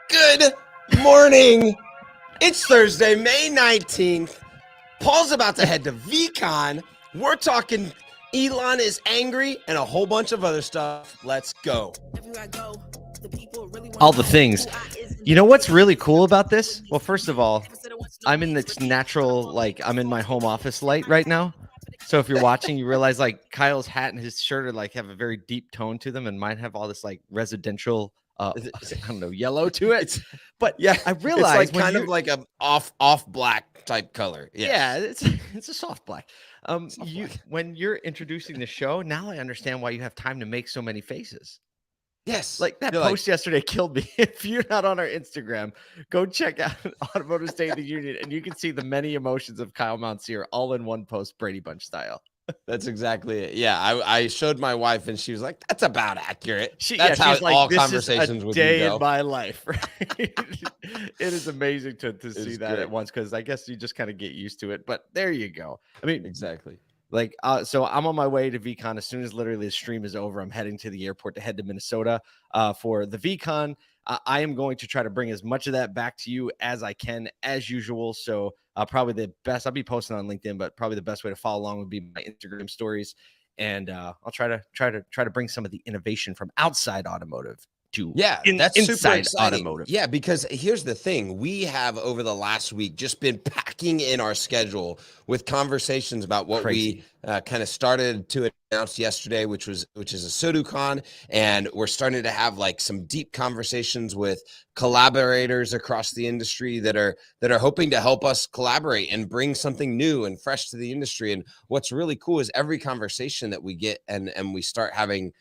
Good morning. It's Thursday, May 19th. Paul's about to head to VCon. We're talking Elon is angry and a whole bunch of other stuff. Let's go. All the things. You know what's really cool about this? Well, first of all, I'm in this natural, like, I'm in my home office light right now. So if you're watching, you realize like Kyle's hat and his shirt are like have a very deep tone to them, and mine have all this like residential I don't know, yellow to it. But yeah, I realized it's like kind of like a off black type color. Yes. Yeah, it's a soft black. When you're introducing the show, now I understand why you have time to make so many faces. Yes. Like that post yesterday killed me. If you're not on our Instagram, go check out Automotive State of the Union, and you can see the many emotions of Kyle Monsier all in one post, Brady Bunch style. That's exactly it. Yeah, I showed my wife, and she was like, "That's about accurate." That's how like, all this conversations is a with day you go. in my life. Right? It is amazing to see that great. at once, because I guess you just kind of get used to it. But there you go. I mean, exactly. Like, so I'm on my way to VCon. As soon as literally the stream is over, I'm heading to the airport to head to Minnesota for the VCon. I am going to try to bring as much of that back to you as I can, as usual. So probably the best, I'll be posting on LinkedIn, but probably the best way to follow along would be my Instagram stories. And I'll try to bring some of the innovation from outside automotive to that's inside super exciting. automotive. Yeah, because here's the thing. We have over the last week just been packing in our schedule with conversations about what we kind of started to announce yesterday, which is a SoduCon, and we're starting to have like some deep conversations with collaborators across the industry that are hoping to help us collaborate and bring something new and fresh to the industry. And what's really cool is every conversation that we get and we start having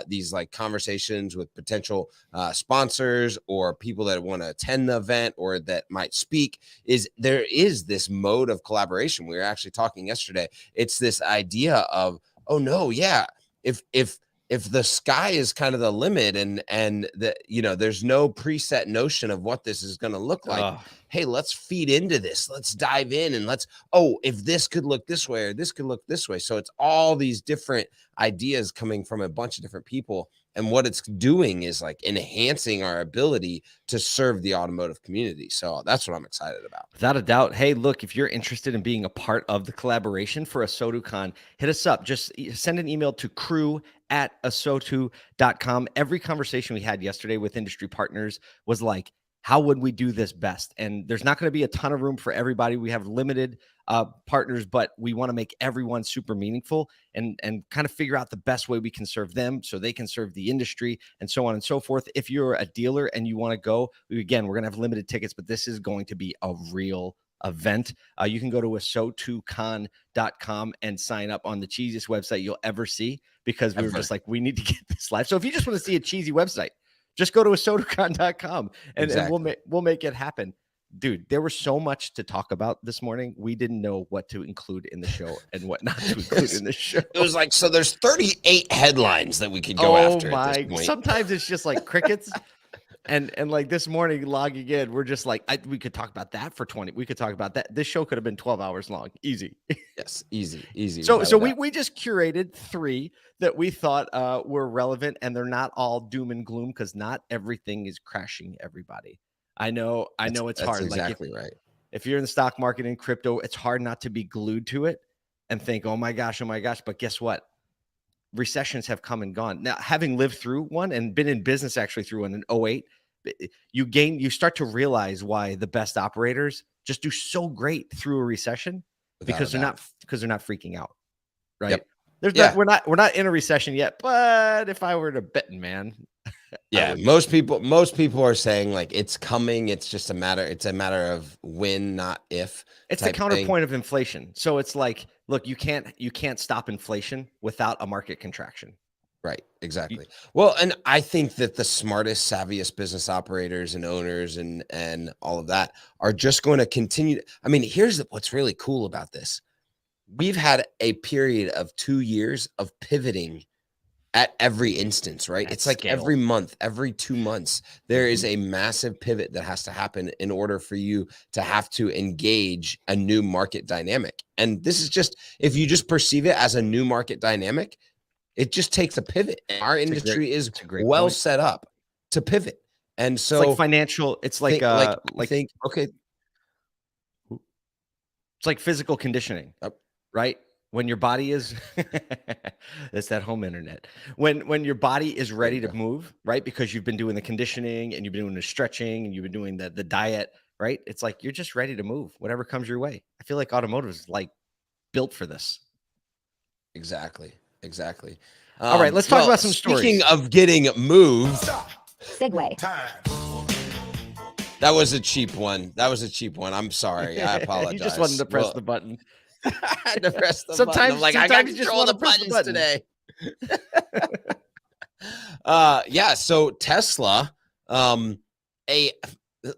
these like conversations with potential sponsors or people that want to attend the event or that might speak, is there is this mode of collaboration. We were actually talking yesterday. It's this idea of, oh no, yeah, if the sky is kind of the limit and the, you know, there's no preset notion of what this is going to look like. Hey, let's feed into this. Let's dive in and if this could look this way or this could look this way. So it's all these different ideas coming from a bunch of different people. And what it's doing is like enhancing our ability to serve the automotive community. So that's what I'm excited about. Without a doubt. Hey, look, if you're interested in being a part of the collaboration for ASOTUCon, hit us up. Just send an email to crew@asotu.com. Every conversation we had yesterday with industry partners was like, how would we do this best? And there's not going to be a ton of room for everybody. We have limited partners, but we want to make everyone super meaningful and kind of figure out the best way we can serve them so they can serve the industry and so on and so forth. If you're a dealer and you want to go, again, we're going to have limited tickets, but this is going to be a real event. You can go to asotucon.com and sign up on the cheesiest website you'll ever see, because we were just like, we need to get this live. So if you just want to see a cheesy website, just go to asotucon.com and we'll make it happen. Dude, there was so much to talk about this morning. We didn't know what to include in the show and what not to include in the show. It was like, so there's 38 headlines that we could go after at this point. Sometimes it's just like crickets. And like this morning logging in, we're just like, we could talk about that for 20. We could talk about that. This show could have been 12 hours long. Easy. Yes, easy. So we just curated 3 that we thought were relevant, and they're not all doom and gloom, because not everything is crashing everybody. I know it's hard. Exactly right. If you're in the stock market and crypto, it's hard not to be glued to it and think, oh my gosh. But guess what? Recessions have come and gone. Now, having lived through one and been in business actually through one in 2008, you start to realize why the best operators just do so great through a recession, because they're not freaking out. Right. Yep. We're not in a recession yet, but if I were to bet, man. Yeah, most people are saying like it's coming. It's just a matter of when, not if. It's the counterpoint of inflation. So it's like, look, you can't stop inflation without a market contraction. Right. Exactly. Well, and I think that the smartest, savviest business operators and owners and all of that are just going to continue. I mean, here's what's really cool about this. We've had a period of 2 years of pivoting at every instance, right? At It's like scale. every month, every 2 months, there is a massive pivot that has to happen in order for you to have to engage a new market dynamic. And this is just, if you just perceive it as a new market dynamic, it just takes a pivot. Our industry is It's a great well point. set up to pivot. And It's so like financial. It's like think, okay, it's like physical conditioning, right? When your body is, it's that home internet. When your body is ready to move, right? Because you've been doing the conditioning and you've been doing the stretching and you've been doing the diet, right? It's like you're just ready to move, whatever comes your way. I feel like automotive is like built for this. Exactly. All right, let's talk about some speaking stories. of getting moved. Segue. That was a cheap one. I'm sorry. I apologize. You just wanted to press the button. I had to press the Sometimes, button. I'm like, I got sometimes you just control want of to the press the buttons button today. Yeah. So Tesla,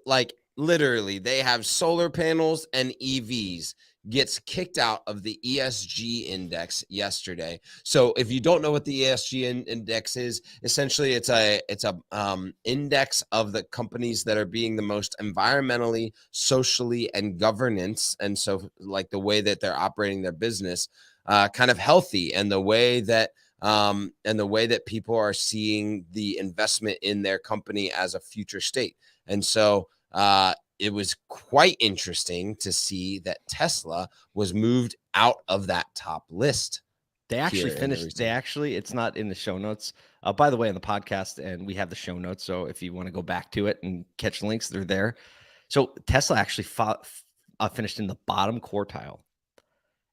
like literally, they have solar panels and EVs, gets kicked out of the ESG index yesterday. So if you don't know what the ESG index is, essentially it's a index of the companies that are being the most environmentally, socially, and governance, and so like the way that they're operating their business, kind of healthy, and the way that people are seeing the investment in their company as a future state. And so it was quite interesting to see that Tesla was moved out of that top list. They actually finished. It's not in the show notes. By the way, on the podcast, and we have the show notes. So if you want to go back to it and catch links, they're there. So Tesla actually finished in the bottom quartile.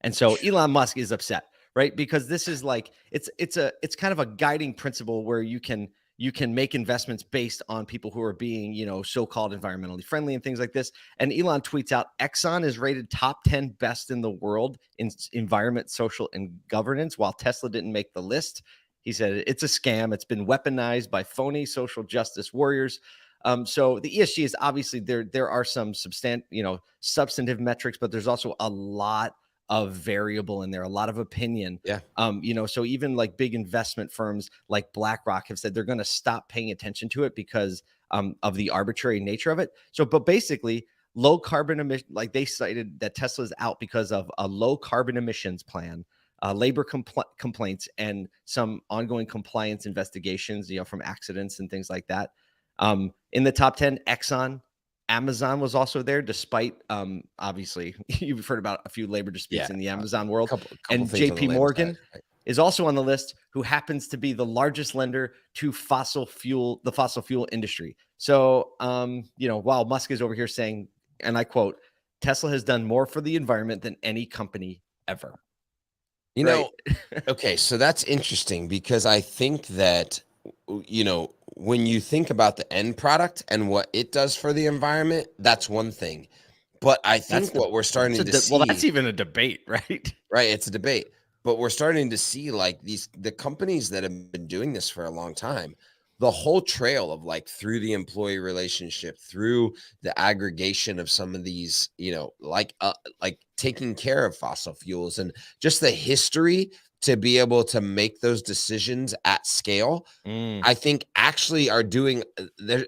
And so Elon Musk is upset, right? Because this is like, it's kind of a guiding principle where you can make investments based on people who are being, so-called environmentally friendly and things like this. And Elon tweets out, Exxon is rated top 10 best in the world in environment, social, and governance, while Tesla didn't make the list. He said, it's a scam. It's been weaponized by phony social justice warriors. So the ESG is obviously there are some substantive metrics, but there's also a lot of variable in there, a lot of opinion. Yeah. So even like big investment firms like BlackRock have said they're going to stop paying attention to it because of the arbitrary nature of it. So, but basically, low carbon emission, like they cited that Tesla's out because of a low carbon emissions plan, labor complaints, and some ongoing compliance investigations, from accidents and things like that. In the top 10, Exxon, Amazon was also there, despite obviously you've heard about a few labor disputes in the Amazon world. Couple and JP Morgan is also on the list, who happens to be the largest lender to the fossil fuel industry. So while Musk is over here saying, and I quote, Tesla has done more for the environment than any company ever. Okay, so that's interesting, because I think that when you think about the end product and what it does for the environment, that's one thing. But I think what we're starting to see, well, that's even a debate, right? Right, it's a debate. But we're starting to see like the companies that have been doing this for a long time, the whole trail of like through the employee relationship, through the aggregation of some of these, like taking care of fossil fuels, and just the history to be able to make those decisions at scale, I think actually are doing,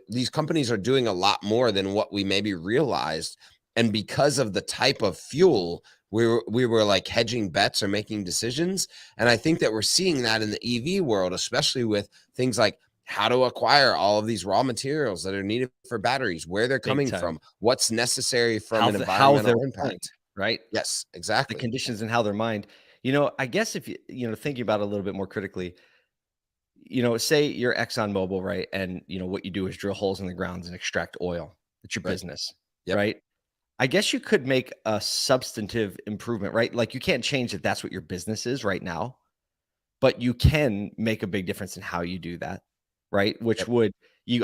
these companies are doing a lot more than what we maybe realized. And because of the type of fuel, we were like hedging bets or making decisions. And I think that we're seeing that in the EV world, especially with things like how to acquire all of these raw materials that are needed for batteries, where they're coming from, what's necessary from an environmental impact. Right? Yes, exactly. The conditions and how they're mined. I guess if you, thinking about it a little bit more critically, say you're ExxonMobil, right? And, what you do is drill holes in the ground and extract oil. It's your business, right? I guess you could make a substantive improvement, right? Like you can't change that that's what your business is right now, but you can make a big difference in how you do that, right? Which would,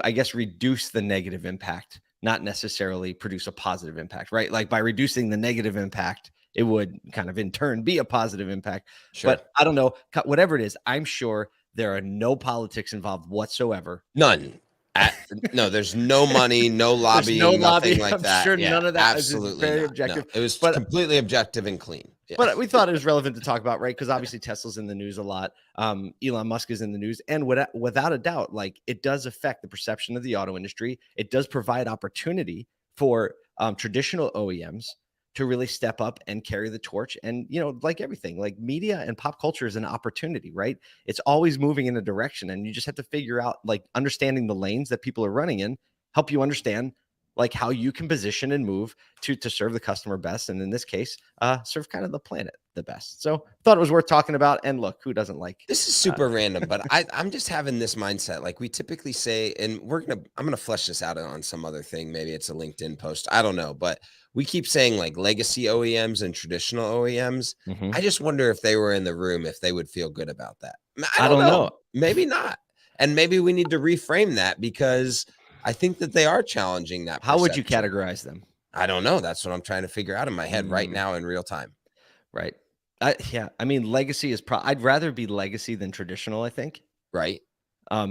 I guess, reduce the negative impact, not necessarily produce a positive impact, right? Like by reducing the negative impact, it would kind of in turn be a positive impact. Sure. But I don't know, whatever it is, I'm sure There are no politics involved whatsoever. None. No, there's no money, no There's no lobbying, nothing lobby. like I'm that. sure Yeah, none of that is absolutely very not. No, objective. it was But completely objective and clean. Yeah. But we thought it was relevant to talk about, right? Because obviously Tesla's in the news a lot. Elon Musk is in the news, and without a doubt, like it does affect the perception of the auto industry. It does provide opportunity for traditional OEMs to really step up and carry the torch. And like everything, like media and pop culture is an opportunity, right? It's always moving in a direction, and you just have to figure out, like, understanding the lanes that people are running in, help you understand like how you can position and move to serve the customer best, and in this case, serve kind of the planet the best. So thought it was worth talking about. And look, who doesn't like this is super random, but I'm just having this mindset. Like we typically say, and I'm gonna flesh this out on some other thing. Maybe it's a LinkedIn post. I don't know, but we keep saying like legacy OEMs and traditional OEMs. I just wonder if they were in the room, if they would feel good about that. I don't know. Maybe not. And maybe we need to reframe that, because I think that they are challenging that. How would you categorize them? I don't know. That's what I'm trying to figure out in my head right now in real time. Right. Yeah. I mean, legacy is I'd rather be legacy than traditional, I think. Right.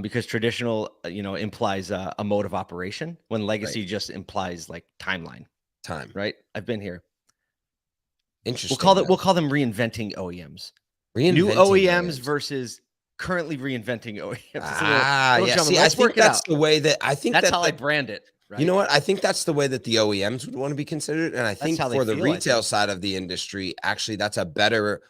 Because traditional, implies a mode of operation, when legacy just implies like time. Right. I've been here. Interesting. We'll call them reinventing OEMs. New OEMs versus currently reinventing OEMs. Yeah. See, I think that's the way that that's how I brand it. Right? You know what? I think that's the way that the OEMs would want to be considered. And I think for the retail side of the industry, actually, that's a better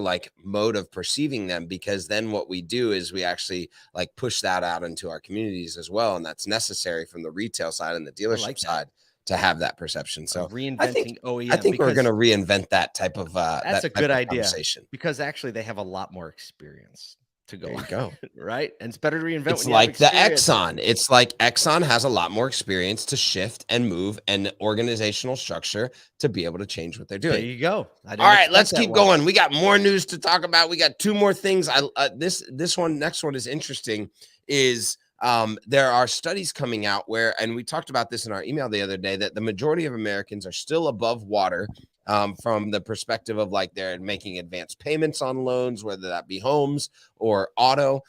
like mode of perceiving them, because then what we do is we actually like push that out into our communities as well. And that's necessary from the retail side and the dealership side to have that perception. So reinventing OEM. I think we're going to reinvent that type of that's a good idea, because actually they have a lot more experience to go. Right? And it's better to reinvent. It's like the Exxon. It's like Exxon has a lot more experience to shift and move and organizational structure to be able to change what they're doing. There you go. All right, let's keep going. We got more news to talk about. We got two more things. Next one is interesting. There are studies coming out where, and we talked about this in our email the other day, that the majority of Americans are still above water from the perspective of like they're making advanced payments on loans, whether that be homes or auto.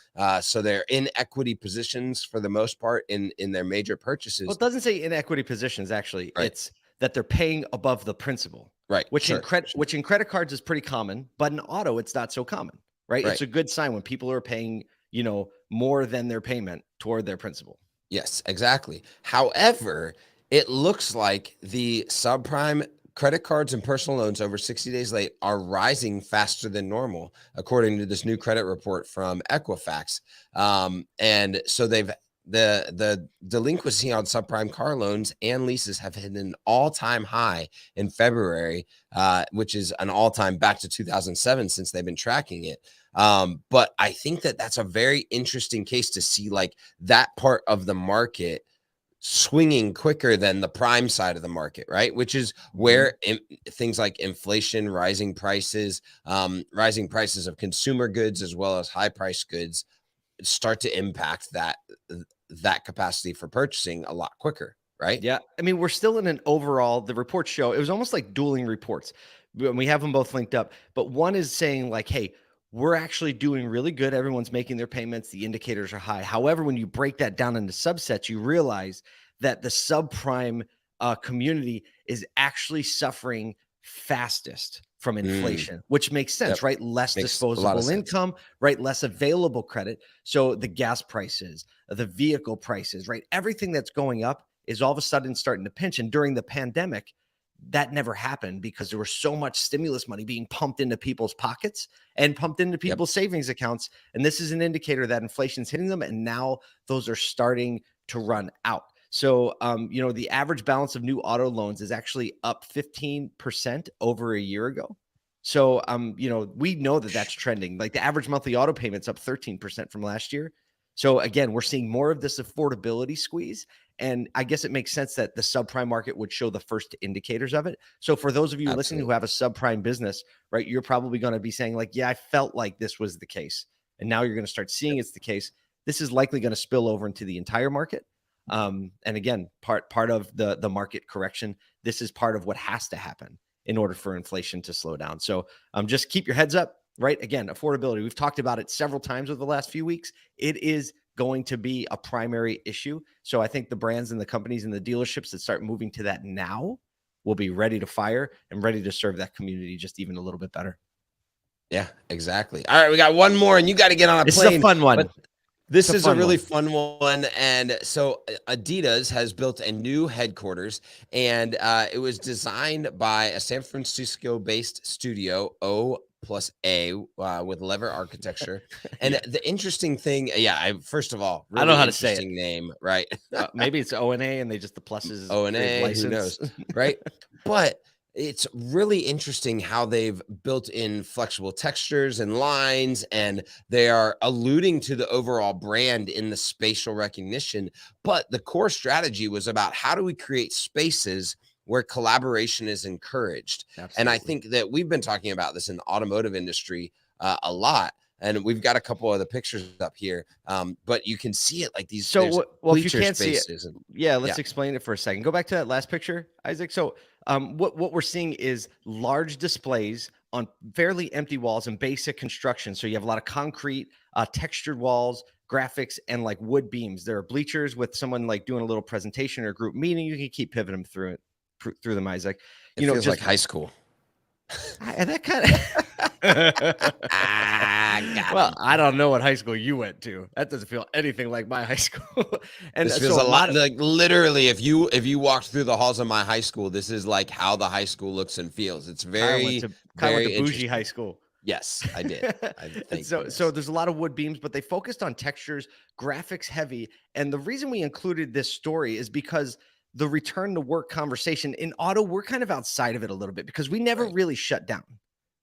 So they're in equity positions for the most part in their major purchases. Well, it doesn't say in equity positions, actually. Right. It's that they're paying above the principal. Right. Which in credit cards is pretty common, but in auto, it's not so common. Right. It's a good sign when people are paying, more than their payment toward their principal. Yes, exactly. However, it looks like the subprime credit cards and personal loans over 60 days late are rising faster than normal, according to this new credit report from Equifax. And so the delinquency on subprime car loans and leases have hit an all-time high in February, which is an all-time back to 2007 since they've been tracking it. But I think that that's a very interesting case to see, like, that part of the market swinging quicker than the prime side of the market, right? Which is where things like inflation, rising prices of consumer goods, as well as high price goods, start to impact that capacity for purchasing a lot quicker, right? Yeah. I mean, we're still in an overall, the reports show, it was almost like dueling reports. We have them both linked up, but one is saying like, hey, we're actually doing really good. Everyone's making their payments. The indicators are high. However, when you break that down into subsets, you realize that the subprime community is actually suffering fastest from inflation, which makes sense, right? Less disposable income, right? Less available credit. So the gas prices, the vehicle prices, right? Everything that's going up is all of a sudden starting to pinch. And during the pandemic, that never happened because there was so much stimulus money being pumped into people's pockets and pumped into people's savings accounts. And this is an indicator that inflation's hitting them. And now those are starting to run out. So, the average balance of new auto loans is actually up 15% over a year ago. So, we know that that's trending. Like the average monthly auto payment's up 13% from last year. So again, we're seeing more of this affordability squeeze. And I guess it makes sense that the subprime market would show the first indicators of it. So for those of you listening who have a subprime business, right, you're probably going to be saying like, yeah, I felt like this was the case. And now you're going to start seeing it's the case. This is likely going to spill over into the entire market. And again, part of the market correction, this is part of what has to happen in order for inflation to slow down. So just keep your heads up, right? Again, affordability. We've talked about it several times over the last few weeks. It is going to be a primary issue. So I think the brands and the companies and the dealerships that start moving to that now will be ready to fire and ready to serve that community just even a little bit better. Yeah, exactly. All right, we got one more, and you got to get on a This plane. is a fun one. But this is a really fun one. And so Adidas has built a new headquarters, and it was designed by a San Francisco-based studio, O+A, with lever architecture. And the interesting thing, first of all, really I don't know how to say it. name, right? Maybe it's O&A and they just the pluses. O&A, who knows, right? But it's really interesting how they've built in flexible textures and lines, and they are alluding to the overall brand in the spatial recognition. But the core strategy was about how do we create spaces where collaboration is encouraged. Absolutely. And I think that we've been talking about this in the automotive industry a lot. And we've got a couple of the pictures up here, but you can see it like these. So, well, if you can't see it, and, let's explain it for a second. Go back to that last picture, Isaac. So, what we're seeing is large displays on fairly empty walls and basic construction. So you have a lot of concrete, textured walls, graphics, and like wood beams. There are bleachers with someone like doing a little presentation or a group meeting. You can keep pivoting through them, Isaac. It feels like high school. That kind of. Well, I don't know what high school you went to. That doesn't feel anything like my high school. And this feels a lot like literally if you walked through the halls of my high school, this is like how the high school looks and feels. It's very bougie high school. Yes, I did. So there's a lot of wood beams, but they focused on textures, graphics heavy. And the reason we included this story is because the return to work conversation in auto, we're kind of outside of it a little bit because we never really shut down,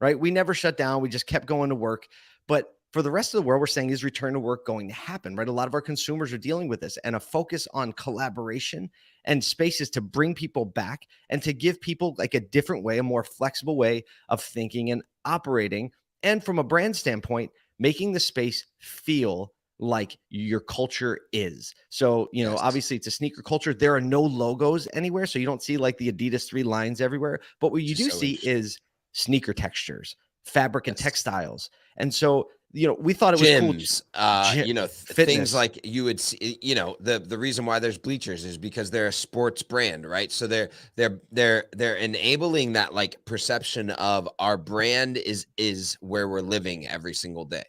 right? We never shut down. We just kept going to work. But for the rest of the world, we're saying is return to work going to happen, right? A lot of our consumers are dealing with this, and a focus on collaboration and spaces to bring people back and to give people like a different way, a more flexible way of thinking and operating. And from a brand standpoint, making the space feel like your culture is. So, obviously it's a sneaker culture. There are no logos anywhere. So you don't see like the Adidas 3 lines everywhere. But what you do see is sneaker textures, fabric and textiles. And so, we thought it was gyms, cool. Things like you would see, the reason why there's bleachers is because they're a sports brand, right? So they're enabling that like perception of our brand is where we're living every single day.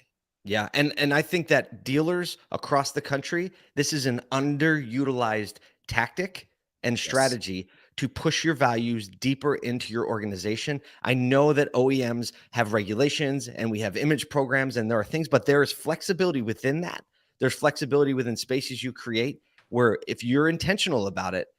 Yeah. And I think that dealers across the country, this is an underutilized tactic and strategy to push your values deeper into your organization. I know that OEMs have regulations and we have image programs and there are things, but there is flexibility within that. There's flexibility within spaces you create where if you're intentional about it,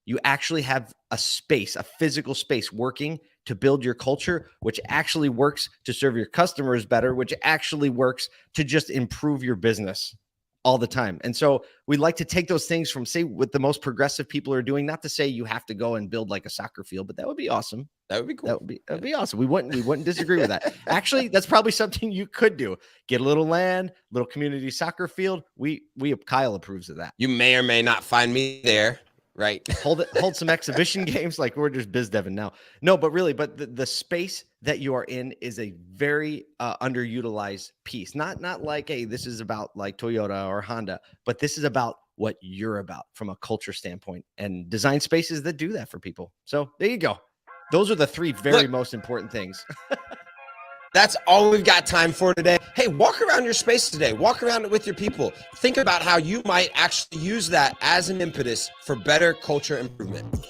you actually have a space, a physical space working to build your culture, which actually works to serve your customers better, which actually works to just improve your business all the time. And so we like to take those things from, say, what the most progressive people are doing, not to say you have to go and build like a soccer field, but that would be awesome. That would be cool. That would be awesome. We wouldn't disagree with that. Actually, that's probably something you could do. Get a little land, little community soccer field. Kyle approves of that. You may or may not find me there. Right. Hold some exhibition games. Like we're just biz deving now. No, but really, the space that you are in is a very underutilized piece. Not like, hey, this is about like Toyota or Honda, but this is about what you're about from a culture standpoint and design spaces that do that for people. So there you go. Those are the three very most important things. That's all we've got time for today. Hey, walk around your space today. Walk around it with your people. Think about how you might actually use that as an impetus for better culture improvement.